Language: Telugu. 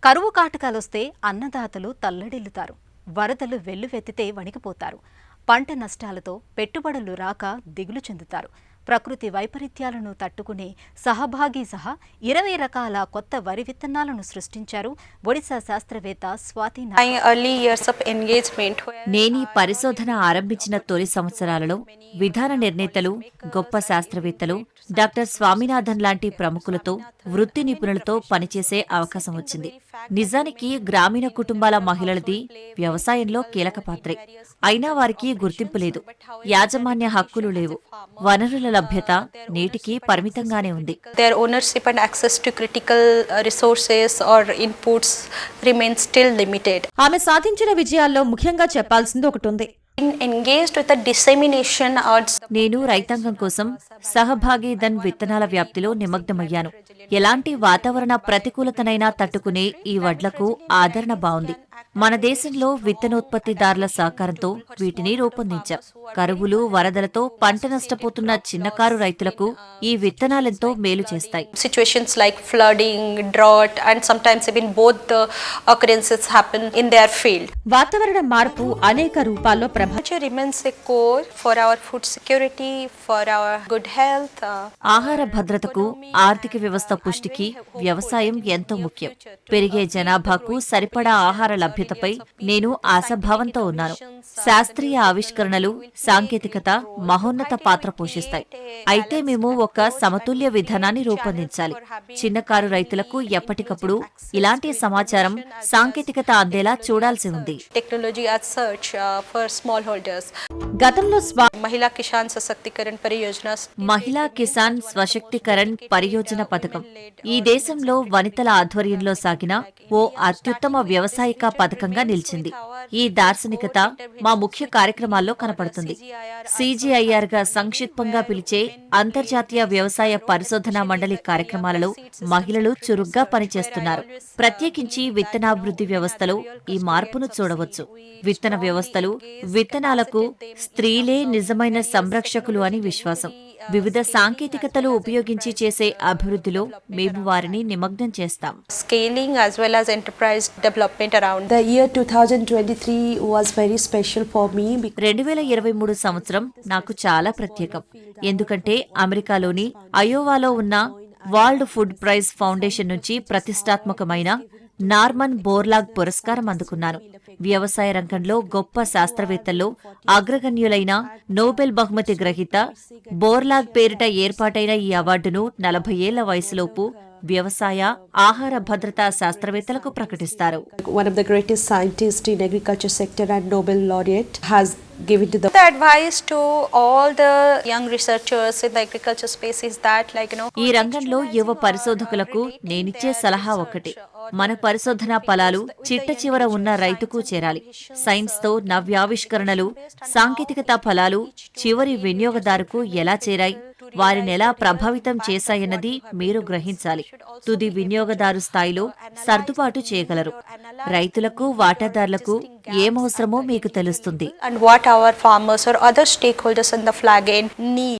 కరువు కాటకాలొస్తే అన్నదాతలు తల్లడిల్లుతారు. వరదలు వెల్లువెత్తితే వణికిపోతారు. పంట నష్టాలతో పెట్టుబడులు రాక దిగులు చెందుతారు. ప్రకృతి వైపరీత్యాలను తట్టుకునే సహభాగి సహా 20 రకాల కొత్త వరి విత్తనాలను సృష్టించారు ఒడిశా శాస్త్రవేత్త స్వాతి. నేనీ పరిశోధన ఆరంభించిన తొలి సంవత్సరాలలో విధాన నిర్ణేతలు, గొప్ప శాస్త్రవేత్తలు, డాక్టర్ స్వామినాథన్ లాంటి ప్రముఖులతో, వృత్తి నిపుణులతో పనిచేసే అవకాశం వచ్చింది. నిజానికి గ్రామీణ కుటుంబాల మహిళలది వ్యవసాయంలో కీలక పాత్రే. అయినా వారికి గుర్తింపు లేదు, యాజమాన్య హక్కులు లేవు, వనరుల లభ్యత నేటికి పరిమితంగానే ఉంది. Their ownership and access to critical resources or inputs remains still limited. ఆమె సాధించిన విజయాల్లో ముఖ్యంగా చెప్పాల్సింది ఒకటి ఉంది. Engaged with the dissemination arts. నేను రైతాంగం కోసం సహభాగీధన్ విత్తనాల వ్యాప్తిలో నిమగ్నమయ్యాను. ఎలాంటి వాతావరణ ప్రతికూలతనైనా తట్టుకునే ఈ వడ్లకు ఆదరణ బావుంది. మన దేశంలో విత్తనోత్పత్తిదారుల సహకారంతో వీటిని రూపొందించాం. కరువులు, వరదలతో పంట నష్టపోతున్న చిన్నకారు రైతులకు ఈ విత్తనాలెంతో మేలు చేస్తాయి. Situations like flooding, drought and sometimes even both the occurrences happen in their field. వాతావరణ మార్పు అనేక రూపాల్లో Agriculture remains a core for our food security, for our good health. ఆహార భద్రతకు, ఆర్థిక వ్యవస్థ పుష్టికి వ్యవసాయం ఎంతో ముఖ్యం. పెరిగే జనాభాకు సరిపడా ఆహార లభ్యతపై నేను ఆశాభావంతో ఉన్నాను. శాస్త్రీయ ఆవిష్కరణలు, సాంకేతికత మహోన్నత పాత్ర పోషిస్తాయి. అయితే మేము ఒక సమతుల్య విధానాన్ని రూపొందించాలి. చిన్నకారు రైతులకు ఎప్పటికప్పుడు ఇలాంటి సమాచారం, సాంకేతికత అందేలా చూడాల్సి ఉంది. Technology as such for smallholders. గతంలో మహిళా కిసాన్ సశక్తికరణ పరియోజన. మహిళా కిసాన్ స్వశక్తికరణ్ పరియోజన పథకం ఈ దేశంలో వనితల ఆధ్వర్యంలో సాగిన ఓ అత్యుత్తమ వ్యవసాయిక పథకంగా నిలిచింది. ఈ దార్శనికత మా ముఖ్య కార్యక్రమాల్లో కనపడుతుంది. CGIR గా సంక్షిప్తంగా పిలిచే అంతర్జాతీయ వ్యవసాయ పరిశోధనా మండలి కార్యక్రమాలలో మహిళలు చురుగ్గా పనిచేస్తున్నారు. ప్రత్యేకించి విత్తనాభివృద్ధి వ్యవస్థలో ఈ మార్పును చూడవచ్చు. విత్తన వ్యవస్థలు, విత్తనాలకు స్త్రీలే నిజమైన సంరక్షకులు అని విశ్వాసం. వివిధ సాంకేతికతలు ఉపయోగించి చేసే అభివృద్ధిలో మేము వారిని నిమగ్నం చేస్తాం. Scaling as well as enterprise development around. The year 2023 was very special for me. 2023 సంవత్సరం నాకు చాలా ప్రత్యేకం. ఎందుకంటే అమెరికాలోని అయోవాలో ఉన్న వరల్డ్ ఫుడ్ ప్రైజ్ ఫౌండేషన్ నుంచి ప్రతిష్టాత్మకమైన నార్మన్ బోర్లాగ్ పురస్కారం అందుకున్నాను. వ్యవసాయ రంగంలో గొప్ప శాస్త్రవేత్తల్లో అగ్రగణ్యులైన నోబెల్ బహుమతి గ్రహీత బోర్లాగ్ పేరిట ఏర్పాటైన ఈ అవార్డును 40 ఏళ్ల వయసులోపు వ్యవసాయ, ఆహార భద్రతా శాస్త్రవేత్తలకు ప్రకటిస్తారు. One of the greatest scientists in agriculture sector and Nobel laureate has given to the advice to all the young researchers in the agriculture space is that ఈ రంగంలో యువ పరిశోధకులకు నేనిచ్చే సలహా ఒక్కటే: మన పరిశోధనా ఫలాలు చిట్ట చివర ఉన్న రైతుకు చేరాలి. సైన్స్ తో నవ్యావిష్కరణలు, సాంకేతికత ఫలాలు చివరి వినియోగదారుకు ఎలా చేరాయి, వారినెలా ప్రభావితం చేశాయన్నది మీరు గ్రహించాలి. తుది వినియోగదారు స్థాయిలో సర్దుబాటు చేయగలరు. రైతులకు, వాటాదారులకు ఏమవసరమో మీకు తెలుస్తుంది. And what our farmers or other stakeholders in the flag end need.